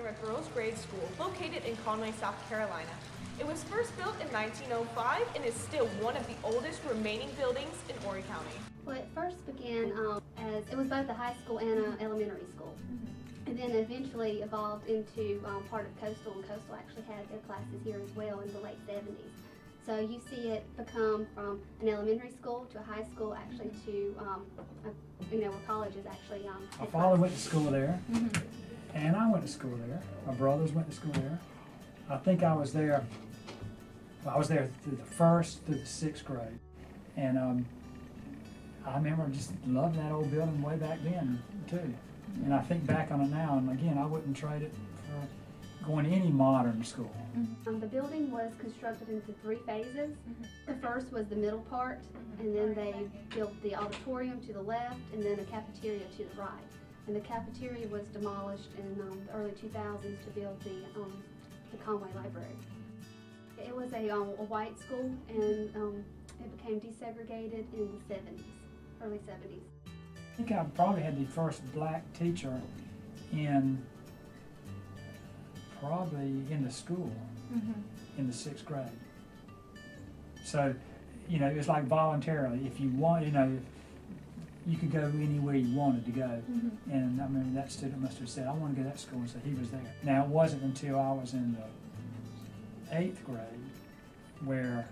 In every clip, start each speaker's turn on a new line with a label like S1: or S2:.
S1: center at Burroughs Grade School, located in Conway, South Carolina. It was first built in 1905 and is still one of the oldest remaining buildings in Horry County.
S2: Well, it first began as it was both a high school and an elementary school. And then eventually evolved into part of Coastal, and Coastal actually had their classes here as well in the late 70s. So you see it become from an elementary school to a high school, actually to, where colleges actually
S3: My father went to school there, and I went to school there. My brothers went to school there. I think I was there through the first through the sixth grade. And I remember just loving that old building way back then, too. And I think back on it now, and again, I wouldn't trade it for going to any modern school.
S2: The building was constructed into 3 phases. The first was the middle part, and then they built the auditorium to the left, and then a cafeteria to the right. And the cafeteria was demolished in the early 2000s to build the Conway Library. It was a white school, and it became desegregated in the 70s, early 70s.
S3: I think I probably had the first black teacher probably in the school, in the 6th grade. So, it was like voluntarily. If you want, you could go anywhere you wanted to go. And I remember that student must have said, I want to go to that school, and so he was there. Now, it wasn't until I was in the 8th grade where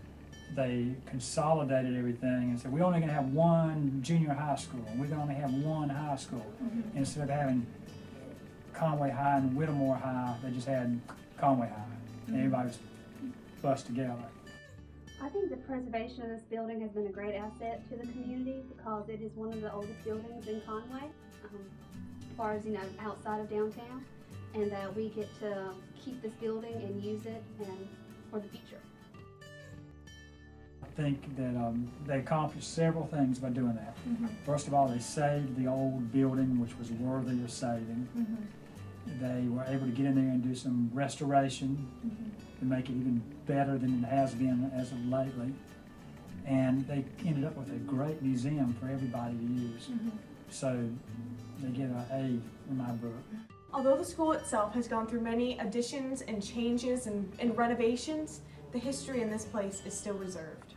S3: they consolidated everything and said, we're only going to have one junior high school, and we're going to only have one high school. Instead of having Conway High and Whittemore High, they just had Conway High, and everybody was bussed together.
S2: I think the preservation of this building has been a great asset to the community because it is one of the oldest buildings in Conway, as far as outside of downtown, and we get to keep this building and use it for the future.
S3: I think that they accomplished several things by doing that. First of all, they saved the old building, which was worthy of saving. They were able to get in there and do some restoration to make it even better than it has been as of lately. And they ended up with a great museum for everybody to use. So they get an A in my book.
S1: Although the school itself has gone through many additions and changes and renovations, the history in this place is still reserved.